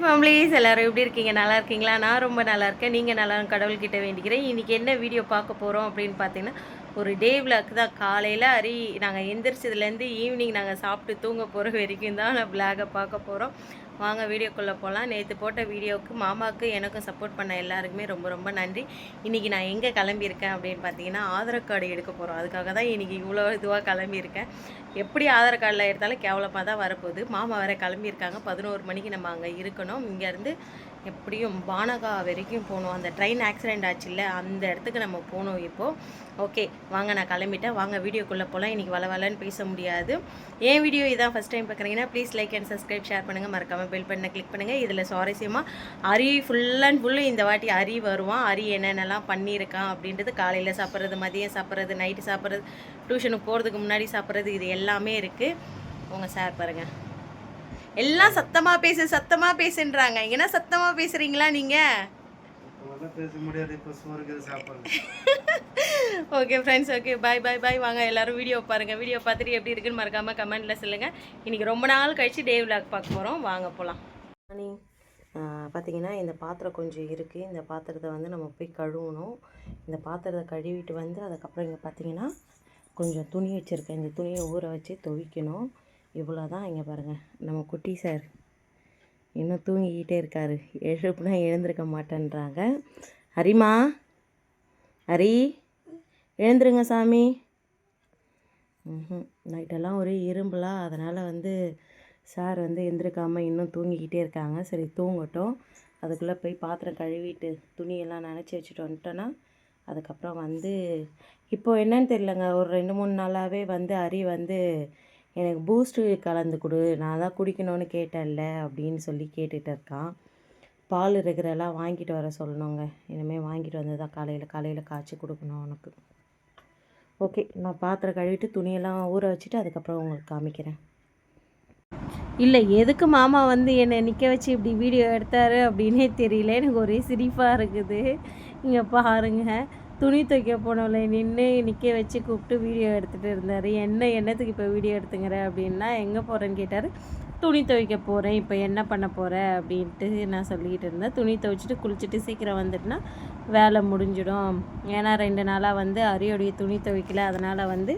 Families எல்லாரும் எப்படி இருக்கீங்க? நல்லா இருக்கீங்களா? நான் ரொம்ப நல்லா இருக்கேன். நீங்கள் நல்லா கடவுள்கிட்ட வேண்டிக்கிறேன். இன்றைக்கி என்ன வீடியோ பார்க்க போகிறோம் அப்படின்னு பார்த்தீங்கன்னா, ஒரு டே விளாக் தான். காலையில் நாங்கள் எந்திரிச்சதுலேருந்து ஈவினிங் நாங்கள் சாப்பிட்டு தூங்க போகிற வரைக்கும் தான் நான் விளாகை பார்க்க போகிறோம். வாங்க வீடியோக்குள்ளே போகலாம். நேற்று போட்ட வீடியோவுக்கு மாமாவுக்கு எனக்கும் சப்போர்ட் பண்ண எல்லாருக்குமே ரொம்ப ரொம்ப நன்றி. இன்றைக்கி நான் எங்கே கிளம்பியிருக்கேன் அப்படின்னு பார்த்தீங்கன்னா, ஆதார் கார்டு எடுக்க போகிறோம். அதுக்காக தான் இன்றைக்கி இவ்வளோ இதுவாக கிளம்பியிருக்கேன். எப்படி ஆதார் கார்டில் எடுத்தாலும் கேவலமாக தான் வரப்போகுது. மாமா வேறு கிளம்பியிருக்காங்க. 11 மணிக்கு நம்ம அங்கே இருக்கணும். இங்கேருந்து எப்படியும் பானகா வரைக்கும் போகணும். அந்த ட்ரெயின் ஆக்சிடெண்ட் ஆச்சுல்ல, அந்த இடத்துக்கு நம்ம போகணும் இப்போது. ஓகே வாங்க, நான் கிளம்பிட்டேன். வாங்க வீடியோக்குள்ளே போகலாம். இன்றைக்கி வளன்னு பேச முடியாது. ஏன் வீடியோ இதான் ஃபஸ்ட் டைம் பார்க்குறீங்கன்னா please like and subscribe, share பண்ணுங்கள். மறக்காமல் பெல் பட்டனை கிளிக் பண்ணுங்கள். இதில் சுவாரஸ்யமாக அரி ஃபுல் அண்ட் ஃபுல்லு இந்த வாட்டி அரி வருவான். அரி என்னென்னலாம் பண்ணியிருக்கான் அப்படின்றது, காலையில் சாப்பிட்றது, மதியம் சாப்பிட்றது, நைட்டு சாப்பிட்றது, டியூஷனுக்கு போகிறதுக்கு முன்னாடி சாப்பிட்றது, இது எல்லாமே இருக்குது. உங்கள் சார் பாருங்கள், எல்லாம் சத்தமாக பேசுன்றாங்க. என்ன சத்தமாக பேசுகிறீங்களா நீங்கள்? ஓகே ஃப்ரெண்ட்ஸ், ஓகே பாய் பாய் பாய். வாங்க எல்லோரும் வீடியோ பாருங்கள். வீடியோ பார்த்துட்டு எப்படி இருக்குன்னு மறக்காமல் கமெண்ட்டில் சொல்லுங்கள். இன்றைக்கி ரொம்ப நாள் கழித்து டே விளாக் பார்க்க போகிறோம். வாங்க போகலாம். பார்த்தீங்கன்னா இந்த பாத்திரம் கொஞ்சம் இருக்குது. இந்த பாத்திரத்தை வந்து நம்ம போய் கழுவணும். இந்த பாத்திரத்தை கழுவிட்டு வந்து அதுக்கப்புறம் இங்கே பார்த்தீங்கன்னா கொஞ்சம் துணி வச்சுருக்கேன். இந்த துணியை ஊற வச்சு துவைக்கணும். இவ்வளோ தான். இங்கே பாருங்கள், நம்ம குட்டி சார் இன்னும் தூங்கிக்கிட்டே இருக்கார். எழுப்புனா எழுந்திருக்க மாட்டேன்றாங்க. ஹரிமா, ஹரி எழுந்துருங்க சாமி. நைட்டெல்லாம் ஒரே இரும்பலாம். அதனால் வந்து சார் வந்து எழுந்திருக்காமல் இன்னும் தூங்கிக்கிட்டே இருக்காங்க. சரி தூங்கட்டும். அதுக்குள்ளே போய் பாத்திரம் கழுவிட்டு துணியெல்லாம் நனைச்சி வச்சுட்டு வந்துட்டோன்னா அதுக்கப்புறம் வந்து இப்போது என்னன்னு தெரியலங்க, ஒரு 2-3 நாளாகவே வந்து ஹரி வந்து எனக்கு பூஸ்ட்டு கலந்து கொடு, நான் தான் குடிக்கணும்னு கேட்டேன்ல அப்படின்னு சொல்லி கேட்டுகிட்டு இருக்கான். பால் இருக்கிறெல்லாம் வாங்கிட்டு வர சொல்லணுங்க. இனிமேல் வாங்கிட்டு வந்து தான் காலையில் காய்ச்சி கொடுக்கணும் அவனுக்கு. ஓகே, நான் பாத்திரம் கழுவிட்டு துணியெல்லாம் ஊற வச்சுட்டு அதுக்கப்புறம் உங்களுக்கு காமிக்கிறேன். இல்லை, எதுக்கு மாமா வந்து என்னை நிற்க வச்சு இப்படி வீடியோ எடுத்தார் அப்படின்னே தெரியல. எனக்கு ஒரே சிரிப்பாக இருக்குது. இங்கே பாருங்கள், துணி துவைக்க போனவளை நிற்க வச்சு கூப்பிட்டு வீடியோ எடுத்துகிட்டு இருந்தார். என்னத்துக்கு இப்போ வீடியோ எடுத்துங்கிற அப்படின்னா, எங்கே போகிறேன்னு கேட்டார். துணி துவைக்க போகிறேன், இப்போ என்ன பண்ண போகிற அப்படின்ட்டு நான் சொல்லிக்கிட்டு இருந்தேன். துணி துவைச்சிட்டு குளிச்சுட்டு சீக்கிரம் வந்துட்டுனா வேலை முடிஞ்சிடும். ஏன்னா 2 நாளாக வந்து அரியோடைய துணி துவைக்கல. அதனால் வந்து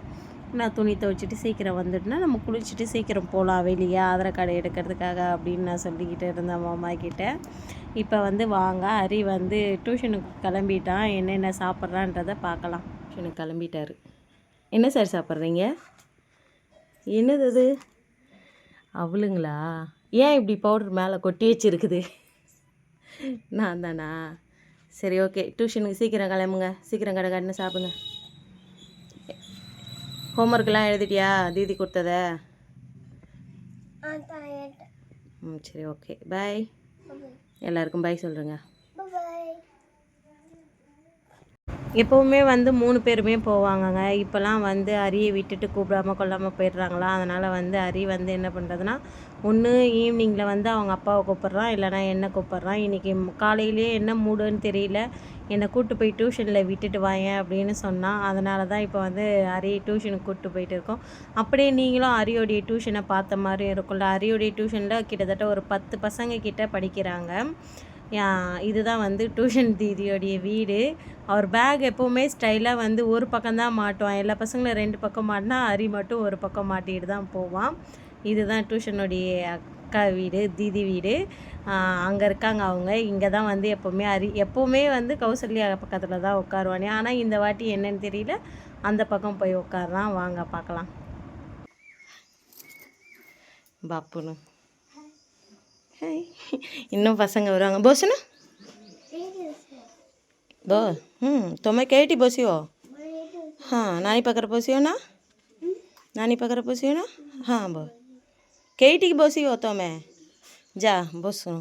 நான் துணி துவைச்சிட்டு சீக்கிரம் வந்துட்டுனா நம்ம குளிச்சுட்டு சீக்கிரம் போகலாம் வெளியே ஆதார் கார்டு எடுக்கிறதுக்காக அப்படின்னு நான் சொல்லிக்கிட்டு இருந்தேன் மாமா கிட்டே. இப்போ வந்து வாங்க, ஹரி வந்து டியூஷனுக்கு கிளம்பிட்டான். என்னென்ன சாப்பிட்றான்றதை பார்க்கலாம். டியூஷனுக்கு கிளம்பிட்டார். என்ன சார் சாப்பிட்றீங்க? என்னது அது? அவளுங்களா? ஏன் இப்படி பவுடர் மேலே கொட்டி வச்சுருக்குது? நான் தானா? சரி ஓகே, டியூஷனுக்கு சீக்கிரம் கிளம்புங்க. சீக்கிரம் கடைன்னு சாப்பிடுங்க. ஹோம்ஒர்க்கெலாம் எழுதிட்டியா தீதி கொடுத்தத? சரி ஓகே, பாய். எல்லாருக்கும் பாய் சொல்கிறேங்க. எப்போவுமே வந்து 3 பேருமே போவாங்கங்க. இப்போலாம் வந்து ஹரியை விட்டுட்டு கூப்பிடாமல் கொள்ளாமல் போயிடுறாங்களா. அதனால் வந்து ஹரி வந்து என்ன பண்ணுறதுன்னா, ஒன்று ஈவினிங்கில் வந்து அவங்க அப்பாவை கூப்பிட்றான், இல்லைனா என்ன கூப்பிட்றான். இன்றைக்கி காலையிலேயே என்ன மூடுன்னு தெரியல, என்னை கூப்பிட்டு போய் டியூஷனில் விட்டுட்டு வாயேன் அப்படின்னு சொன்னான். அதனால தான் இப்போ வந்து ஹரி டியூஷனுக்கு கூப்பிட்டு போயிட்டு இருக்கோம். அப்படியே நீங்களும் ஹரியோடைய டியூஷனை பார்த்த மாதிரி இருக்கும்ல. ஹரியோடைய டியூஷனில் கிட்டத்தட்ட ஒரு 10 பசங்க கிட்ட படிக்கிறாங்க. இதுதான் வந்து டியூஷன் தீதியோடைய வீடு. அவர் பேக் எப்போவுமே ஸ்டைலாக வந்து ஒரு பக்கம்தான் மாட்டுவான். எல்லா பசங்களும் 2 பக்கம் மாட்டினா ஹரி மட்டும் ஒரு பக்கம் மாட்டிகிட்டு தான் போவான். இதுதான் டியூஷனுடைய அக்கா வீடு, தீதி வீடு. அங்கே இருக்காங்க அவங்க. இங்கே தான் வந்து எப்போவுமே வந்து கௌசல்யா பக்கத்தில் தான் உட்காருவானே. ஆனால் இந்த வாட்டி என்னன்னு தெரியல, அந்த பக்கம் போய் உட்காருறான். வாங்க பார்க்கலாம். பாப்புன்னு இன்னும் பசங்க வருவாங்க. போசுனா बो तुम्हें कैटी बसियो? हाँ, नानी पकड़ बसियो ना? नानी पकड़ बसियो ना? हाँ बो कैटी बसियो तुम्हें? जा बसो.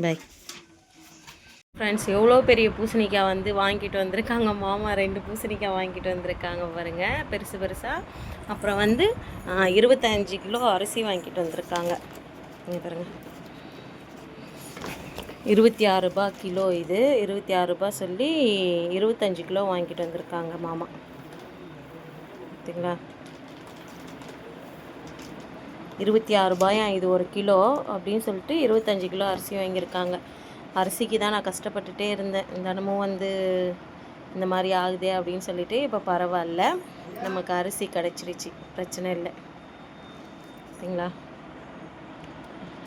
बाय ஃப்ரெண்ட்ஸ் எவ்வளோ பெரிய பூசணிக்காய் வந்து வாங்கிட்டு வந்திருக்காங்க மாமா. 2 பூசணிக்காய் வாங்கிட்டு வந்திருக்காங்க பாருங்கள், பெருசு பெருசாக. அப்புறம் வந்து 25 கிலோ அரிசி வாங்கிட்டு வந்திருக்காங்க. இங்கே பாருங்கள், 26 ரூபாய் கிலோ. இது 26 ரூபாய் சொல்லி 25 கிலோ வாங்கிட்டு வந்திருக்காங்க மாமா. பார்த்தீங்களா, 26 ரூபாயா இது ஒரு கிலோ அப்படின்னு சொல்லிட்டு 25 கிலோ அரிசி வாங்கியிருக்காங்க. அரிசிக்கு தான் நான் கஷ்டப்பட்டுட்டே இருந்தேன். தினமும் வந்து இந்த மாதிரி ஆகுதே அப்படின்னு சொல்லிட்டு இப்போ பரவாயில்ல, நமக்கு அரிசி கிடச்சிருச்சு, பிரச்சனை இல்லை. சரிங்களா,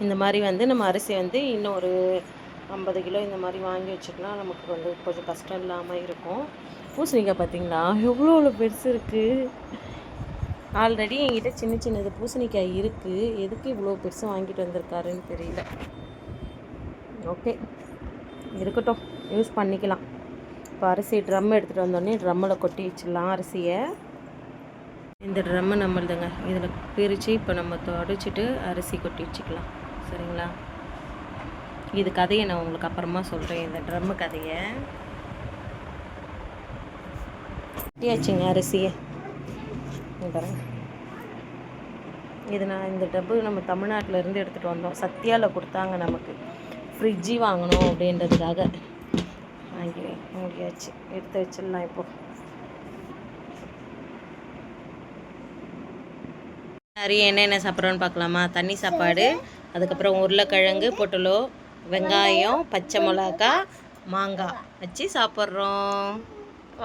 இந்த மாதிரி வந்து நம்ம அரிசி வந்து இன்னும் ஒரு 50 கிலோ இந்த மாதிரி வாங்கி வச்சுக்கலாம், நமக்கு வந்து கொஞ்சம் கஷ்டம் இல்லாமல் இருக்கும். பூசணிக்காய் பார்த்தீங்களா எவ்வளோ பெருசு இருக்குது. ஆல்ரெடி என்கிட்ட சின்ன சின்னது பூசணிக்காய் இருக்குது, எதுக்கு இவ்வளோ பெருசு வாங்கிட்டு வந்திருக்காருன்னு தெரியல. ஓகே, இருக்கட்டும், யூஸ் பண்ணிக்கலாம். இப்போ அரிசி ட்ரம் எடுத்துகிட்டு வந்தோடனே ட்ரம்மில் கொட்டி வச்சிடலாம் அரிசியை. இந்த ட்ரம்மு நம்மளுதுங்க, இதில் பிரித்து இப்போ நம்ம தொடச்சிட்டு அரிசி கொட்டி வச்சுக்கலாம். சரிங்களா, இது கதையை நான் உங்களுக்கு அப்புறமா சொல்கிறேன், இந்த ட்ரம்மு கதையை. கொட்டியாச்சுங்க அரிசியை பாருங்க. இது நான் இந்த டப்பு நம்ம தமிழ்நாட்டிலேருந்து எடுத்துகிட்டு வந்தோம், சத்யாவில் கொடுத்தாங்க நமக்கு. ஃப்ரிட்ஜி வாங்கணும் அப்படின்றதுக்காக வாங்கி முடியாச்சு, எடுத்து வச்சிடலாம். இப்போது நிறைய என்னென்ன சாப்பிட்றோன்னு பார்க்கலாமா. தண்ணி சாப்பாடு, அதுக்கப்புறம் உருளைக்கிழங்கு, பொட்டலோ, வெங்காயம், பச்சை மிளகா, மாங்காய் வச்சு சாப்பிட்றோம்.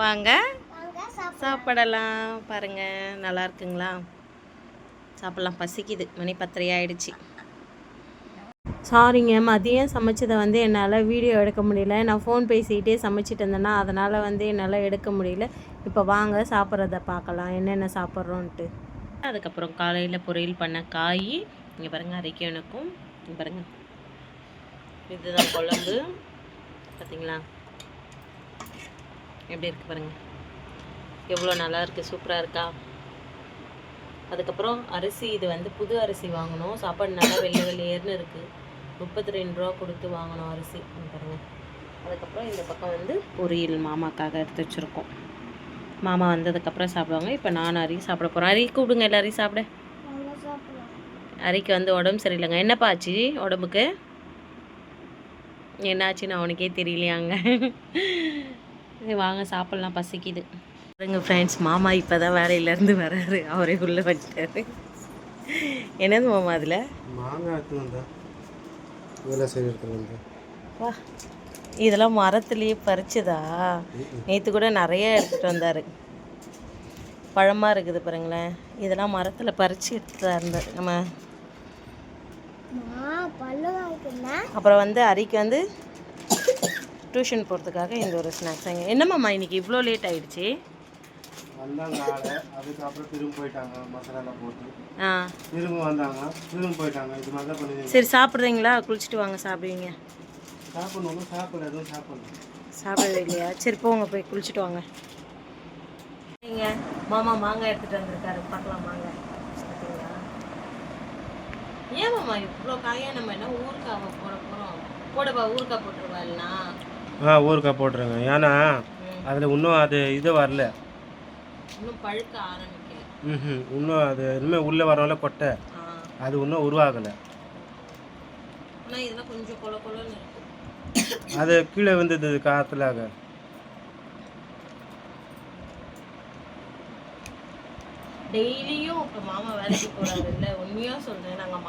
வாங்க சாப்பிடலாம். பாருங்கள், நல்லா இருக்குங்களா? சாப்பிட்லாம், பசிக்குது, மணி 10:30 ஆகிடுச்சி. சாரிங்க, மதியம் சமைச்சதை வந்து என்னால் வீடியோ எடுக்க முடியல. நான் ஃபோன் பேசிக்கிட்டே சமைச்சிட்டு இருந்தேன்னா அதனால் வந்து என்னால் எடுக்க முடியல. இப்போ வாங்க சாப்பிட்றத பார்க்கலாம், என்னென்ன சாப்பிட்றோன்ட்டு. அதுக்கப்புறம் காலையில் பொரியல் பண்ண காய் இங்கே பாருங்கள், அரைக்கணுக்கும். இங்கே பாருங்கள், இதுதான் குழம்பு. பார்த்தீங்களா எப்படி இருக்குது பாருங்கள், எவ்வளோ நல்லா இருக்குது, சூப்பராக இருக்கா? அதுக்கப்புறம் அரிசி, இது வந்து புது அரிசி வாங்கணும். சாப்பாடு நல்லா வெள்ளை வெள்ளையர்னு இருக்குது, 32 ரூபா கொடுத்து வாங்கணும் அரிசி பாருங்கள். அதுக்கப்புறம் இந்த பக்கம் வந்து பொரியல் மாமாக்காக எடுத்து வச்சுருக்கோம். மாமா வந்ததுக்கப்புறம் சாப்பிடுவாங்க. இப்போ நான் அரி சாப்பிட போகிறேன். அரி கூப்பிடுங்க, எல்லாரையும் சாப்பிட. அரிக்கு வந்து உடம்பு சரியில்லைங்க. என்னப்பா ஆச்சு உடம்புக்கு? என்னாச்சுன்னு அவனுக்கே தெரியலையாங்க. வாங்க சாப்பிட்லாம், பசிக்குது. பாருங்க ஃப்ரெண்ட்ஸ், மாமா இப்போ தான் வேலையிலேருந்து வர்றாரு, அவரே உள்ளே வந்துட்டாரு. என்னது மாமா அதில்? வா, இதெல்லாம் மரத்துலேயே பறிச்சதா? நேற்று கூட நிறைய எடுத்துகிட்டு வந்தார், பழமாக இருக்குது பாருங்களேன். இதெல்லாம் மரத்தில் பறித்து எடுத்துகிட்டு இருந்தார் நம்ம. அப்புறம் வந்து அரிக்கு வந்து டியூஷன் போகிறதுக்காக இந்த ஒரு ஸ்நாக்ஸ். என்னம்மாம்மா இன்னைக்கு இவ்வளோ லேட் ஆகிடுச்சி? அதுக்கப்புறம் திரும்ப போயிட்டாங்க, மசாலா போட்டு திரும்ப வந்தாங்க, திரும்ப போயிட்டாங்க. இது மாதிரி தான் பண்ணுவீங்க. சரி, சாப்பிட்றீங்களா? குளிச்சுட்டு வாங்க, சாப்பிடுவீங்க. சாப்பிடணும், சாப்பிட எதுவும் சாப்பிடணும். சாப்பிடவே இல்லையா? சரி போங்க, போய் குளிச்சுட்டு வாங்க. நீங்கள் மாமா மாங்காய் எடுத்துகிட்டு வந்திருக்காரு, பார்க்கலாம் மாங்காய். பார்த்தீங்களா? ஏன் மாமா இவ்வளோ காயாக? நம்ம என்ன ஊறுக்காய் போட போகிறோம்? போடப்பா, ஊறுக்காய் போட்டுருவா இல்லைனா? ஊறுக்காய் போட்டுருங்க. ஏன்னா அதில் இன்னும் அது இது வரல, இன்னும் பழுக்க ஆரம்பிக்கல. இன்னும் அது இனிமேல் உள்ளே வரவங்கள கொட்டை, அது இன்னும் உருவாகலை. ஆனால் இதெல்லாம் கொஞ்சம் கொல கொலன்னு இருக்கு. அது கீழே வந்தது காற்றுலாக. டெய்லியும் இப்போ மாமா வேலைக்கு போகிறாரு இல்லை, உண்மையாக சொல்கிறேன், நாங்கள்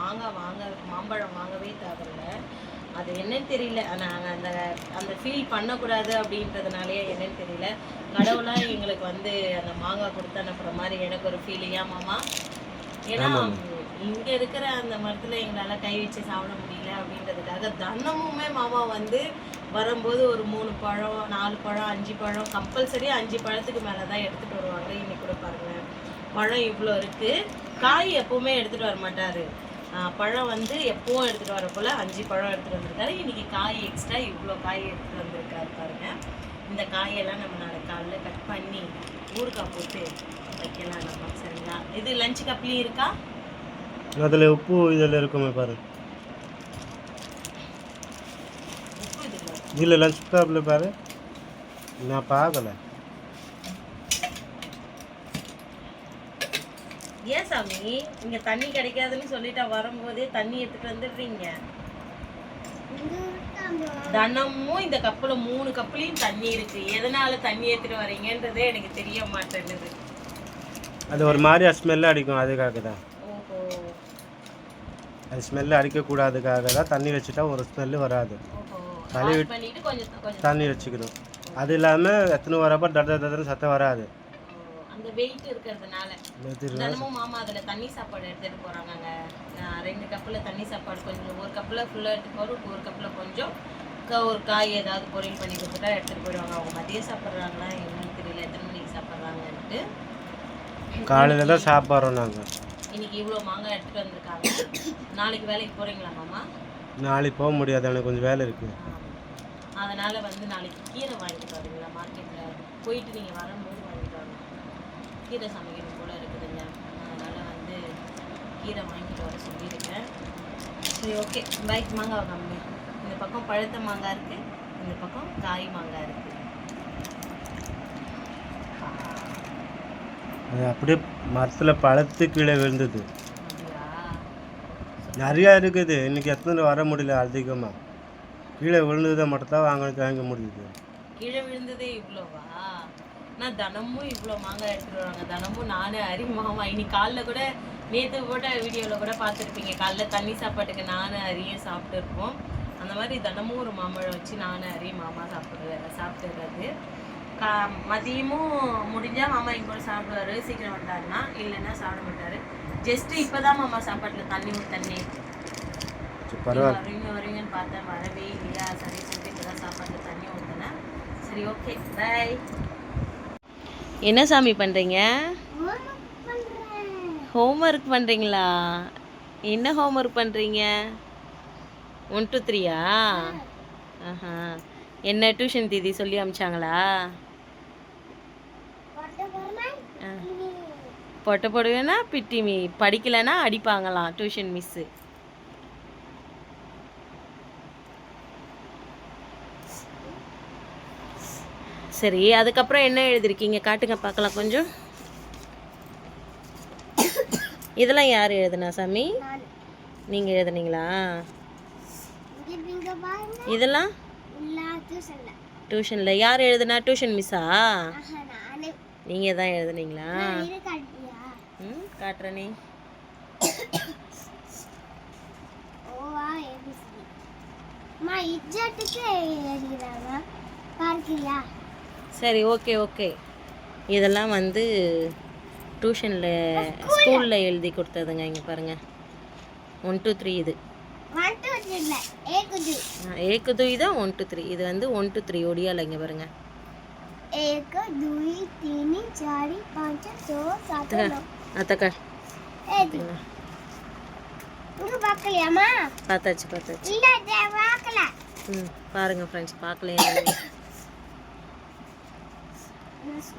மாம்பழம் வாங்கவே தேவையில்ல. அது என்னன்னு தெரியல, நாங்கள் அந்த ஃபீல் பண்ணக்கூடாது அப்படின்றதுனாலேயே என்னன்னு தெரியல. கடவுளாக எங்களுக்கு வந்து அந்த மாங்காய் கொடுத்து அனுப்புகிற மாதிரி எனக்கு ஒரு ஃபீலிங்கா மாமா. ஏன்னா இங்கே இருக்கிற அந்த மரத்தில் எங்களால் கை வச்சு சாப்பிட முடியல அப்படின்றதுக்காக தினமுமே மாமா வந்து வரும்போது ஒரு 3 பழம் 4 பழம் 5 பழம் கம்பல்சரி 5 பழத்துக்கு மேலே தான் எடுத்துகிட்டு வருவாங்க. இன்னைக்கு கூட பாருங்கள், பழம் இவ்வளோ இருக்குது. காய் எப்போவுமே எடுத்துகிட்டு வர மாட்டார். பழம் வந்து எப்போவும் எடுத்துகிட்டு வர போல் 5 பழம் எடுத்துகிட்டு வந்திருக்காரு. இன்றைக்கி காய் எக்ஸ்ட்ரா இவ்வளோ காய் எடுத்துகிட்டு வந்திருக்காரு பாருங்கள். இந்த காயெல்லாம் நம்ம நாளை காலையில் கட் பண்ணி ஊறுகாய் போட்டு வைக்கலாம் நம்ம. சரிங்களா? இது லஞ்ச் கப்லேயும் இருக்கா? அதில் உப்பு இதில் இருக்குமே பாருங்க. உப்பு இதில் இல்லை லஞ்ச் பேப்பில் பாரு, நான் பார்க்கல. ஏன் சாமி இங்க தண்ணி கிடைக்காதுன்னு சொல்லிட்டு வரும்போதே தண்ணி எடுத்துட்டு வந்துடுறீங்க? தினமும் இந்த கப்புல 3 கப்புலையும் தண்ணி இருக்கு. எதனால தண்ணி எடுத்துட்டு வரீங்கன்றதே எனக்கு தெரிய மாட்டேங்குது. அது ஒரு மாதிரி ஸ்மெல் அடிக்கும், அதுக்காக தான். ஓஹோ. அது ஸ்மெல் அடிக்கக்கூடாதுக்காக தான் தண்ணி வச்சுட்டா ஒரு ஸ்மெல்லு வராது. வாஷ் பண்ணிட்டு கொஞ்சம் தண்ணி வச்சுக்கணும். அது இல்லாமல் எத்தனை வரப்போ தடன்னு சத்தம் வராது. அந்த வெயிட் இருக்கிறதுனால. தினமும் மாமா அதில் தண்ணி சாப்பாடு எடுத்துகிட்டு போகிறாங்கங்க. 2 கப்பில் தண்ணி சாப்பாடு கொஞ்சம், ஒரு கப்பில் ஃபுல்லாக எடுத்துகிட்டு போகிறோம், ஒரு கப்பில் கொஞ்சம் ஒரு காய் ஏதாவது பொரியல் பண்ணி கொடுத்துட்டா எடுத்துகிட்டு போயிடுவாங்க. அவங்க மதியம் சாப்பிட்றாங்களா என்னன்னு தெரியல, எத்தனை மணிக்கு சாப்பிட்றாங்கன்ட்டு. காலையில் தான் சாப்பிட்றோம் நாங்கள். இன்னைக்கு இவ்வளோ மாங்காய் எடுத்துகிட்டு வந்திருக்காங்க. நாளைக்கு வேலைக்கு போகிறீங்களா மாமா? நாளைக்கு போக முடியாது, எனக்கு கொஞ்சம் வேலை இருக்குது. அதனால் வந்து நாளைக்கு கீரை வாங்கிட்டு வரீங்களா? மார்க்கெட்டில் போயிட்டு நீங்கள் வரும்போது வாங்கிட்டு வரணும். கீரை சமைக்கணும் போல் இருக்குதுங்க. அதனால் வந்து கீரை வாங்கிட்டு வர சொல்லியிருக்கேன். சரி, ஓகே, பை. மாங்காய் கம்மி. இந்த பக்கம் பழுத்த மாங்காய் இருக்குது, இந்த பக்கம் காய் மாங்காய் இருக்குது. அது அப்படியே மரத்தில் பழத்து கீழே விழுந்தது. நிறையா இருக்குது. இன்றைக்கி எத்தனை வர முடியல, அதிகமாக கீழே விழுந்ததை மட்டும் தான் வாங்க முடியுது. கீழே விழுந்ததே இவ்வளோவா? நான் தினமும் இவ்வளோ மாங்காய் எடுத்துகிட்டு வராங்க. தினமும் நானே அரி மாமா. இன்னைக்கு காலைல கூட, நேற்று கூட வீடியோவில் கூட பார்த்துருப்பீங்க, காலைல தண்ணி சாப்பாட்டுக்கு நானும் அரியும் சாப்பிட்டுருப்போம். அந்த மாதிரி தினமும் ஒரு மாம்பழம் வச்சு நானும் அரி மாமா சாப்பிட்டுறது. மதியமும் முடிஞ்சால் மாமா எங்க கூட சாப்பிடுவார், சீக்கிரம் வந்தாருன்னா. இல்லைன்னா சாப்பிட மாட்டார். ஜஸ்ட்டு இப்போ தான் மாமா சாப்பாட்டில் தண்ணி வருவீங்கன்னு பார்த்தேன், வரவே இல்லையா? சரி சொல்லிட்டு இப்போ தான் சாப்பாட்டில் தண்ணி ஊற்றினேன். சரி, ஓகே, பாய். என்ன சாமி பண்ணுறீங்க? ஹோம்ஒர்க் பண்ணுறீங்களா? என்ன ஹோம்ஒர்க் பண்ணுறீங்க? 1 2 3யா? ஆஹா. என்ன டியூஷன் தீதி சொல்லி அமிச்சாங்களா? பொட்டை போடுவேன்னா பிட்டி படிக்கலைன்னா அடிப்பாங்களாம் டியூஷன் மிஸ்ஸு. சரி, அதுக்கப்புறம் என்ன எழுதிருக்கீங்க? காட்டுங்க பார்க்கலாம் கொஞ்சம். இதெல்லாம் யார் எழுதுனா சாமி? நீங்கள் எழுதுனீங்களா? இதெல்லாம் டியூஷனில் யார் எழுதுனா? டியூஷன் மிஸ்ஸா? நீங்கள் தான் எழுதுனீங்களா? ம், காட்டுறனே. சரி, ஓகே ஓகே. இதெல்லாம் வந்து டியூஷனில் ஸ்கூலில் எழுதி கொடுத்ததுங்க. இங்கே பாருங்கள், 1 2 3 இது. ஏக்கு இது 1 2 3. இது வந்து 1 2 3 ஒடியால. இங்கே பாருங்க, 1 2 3 4 5 6 7 8 அத்தக்கா பார்த்தாச்சு. ம், பாருங்க ஃப்ரெண்ட்ஸ், பார்க்கலையா?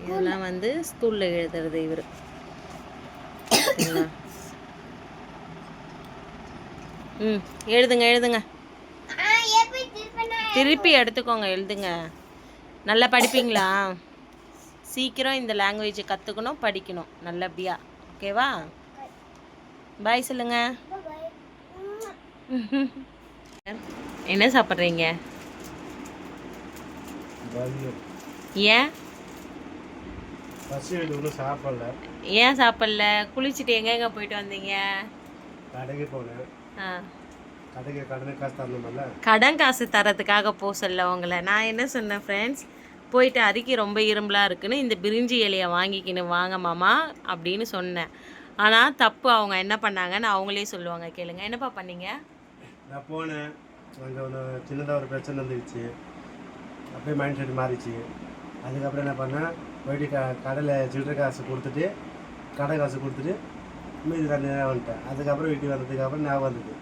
இதெல்லாம் வந்து ஸ்கூலில் எழுதுறது இவர். ம், எழுதுங்க. திருப்பி எடுத்துக்கோங்க, எழுதுங்க. நல்லா படிப்பீங்களா? சீக்கிரம் இந்த லாங்குவேஜை கற்றுக்கணும், படிக்கணும் நல்லபடியா. ஓகேவா? பாய் சொல்லுங்க. என்ன சாப்பிட்றீங்க? ஏன் சாப்பிடல? ஏன் சாப்பிடல? குளிச்சுட்டு எங்க போயிட்டு வந்தீங்க? கடைக்கு போனேன். கடன் காசு தரதுக்காக போக சொல்ல உங்களை நான் என்ன சொன்னேன் ஃப்ரெண்ட்ஸ், போயிட்டு அரிக்கி ரொம்ப இரும்பலாக இருக்குன்னு இந்த பிரிஞ்சி இலையை வாங்கிக்கின்னு வாங்க மாமா அப்படின்னு சொன்னேன். ஆனால் தப்பு. அவங்க என்ன பண்ணாங்கன்னு அவங்களே சொல்லுவாங்க, கேளுங்க. என்னப்பா பண்ணீங்க? நான் போனேன், அங்கே ஒன்று சின்னதாக ஒரு பிரச்சனை வந்துடுச்சு. அப்படியே மைண்ட் செட் மாறிச்சு. அதுக்கப்புறம் என்ன பண்ணேன், போயிட்டு கடையில் சில்லறை காசு கொடுத்துட்டு, கடை காசு கொடுத்துட்டு மீதி நேரம் வந்துட்டேன். அதுக்கப்புறம் வீட்டுக்கு வந்ததுக்கப்புறம் ஞாபகம் வந்தது,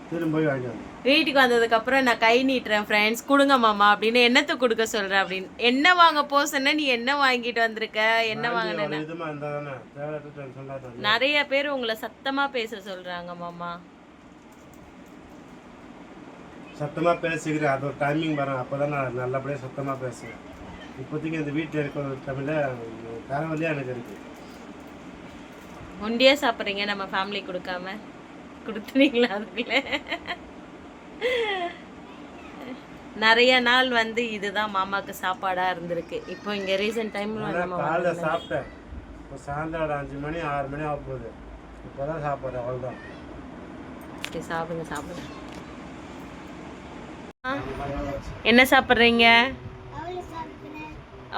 திரும்ப போய் வாங்கி வந்தேன். வீட்டுக்கு வந்ததுக்கப்புறம் நான் கை நீட்டுறேன் ஃப்ரெண்ட்ஸ், கொடுங்க மாமா அப்படின்னு. என்னத்தை கொடுக்க சொல்கிறேன் அப்படின்னு. என்ன வாங்க போசன்னா நீ என்ன வாங்கிட்டு வந்திருக்க, என்ன வாங்கினேன்னு. நிறைய பேர் உங்களை சத்தமாக பேச சொல்கிறாங்க மாமா. சத்தமாக பேசிக்கிறேன். அது ஒரு டைமிங் வரும், அப்போ தான் நான் நல்லபடியாக சத்தமாக பேசுவேன். இப்போதைக்கு இந்த வீட்டில் இருக்கிற தமிழில் தலைவலியாக எனக்கு இருக்குது. ஒண்டியாக சாப்பிட்றீங்க, நம்ம ஃபேமிலி கொடுக்காம கொடுத்துனீங்களா? அதுக்குள்ள நிறைய நாள் வந்து இதுதான் மாமாவுக்கு சாப்பாடாக இருந்திருக்கு. இப்போ இங்கே ரீசெண்ட் டைமில் நம்ம காலைல சாப்பிட்டேன், இப்போ சாயந்தரம் ஒரு 5 மணி 6 மணி ஆக போகுது, இப்போ தான் சாப்பிட்றேன், அவ்வளோதான். சரி, சாப்பிடுங்க சாப்பிடுங்க. என்ன சாப்பிட்றீங்க?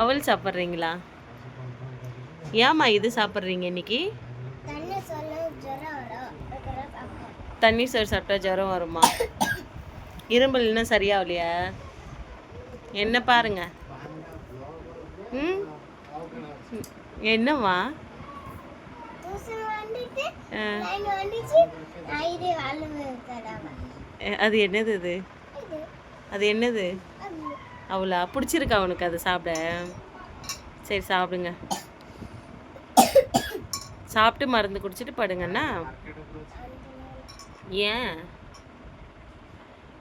அவல் சாப்பிட்றீங்களா? ஏம்மா இது சாப்பிட்றீங்க இன்னைக்கு? தண்ணி சோறு சாப்பிட்டா ஜுரம் வருமா? இரும்பல் இன்னும் சரியாகலையா? என்ன பாருங்க. ம், என்னம்மா? அது என்னது? இது அது என்னது? அவளா? பிடிச்சிருக்கா உனக்கு அது சாப்பிட? சரி சாப்பிடுங்க. சாப்பிட்டு மருந்து குடிச்சிட்டு படுங்கண்ணா. ஏன்?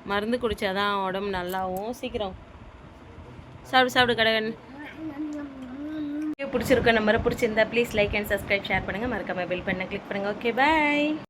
மருந்து குடித்தாதான் உடம்பு நல்லாவும். சீக்கிரம் சாப்பிடு சாப்பிடு கடகன். பிடிச்சிருக்கோம். நம்பரை பிடிச்சிருந்தா please like and subscribe share பண்ணுங்கள். மறக்காமல் பெல் பண்ண கிளிக் பண்ணுங்கள். ஓகே, பாய்.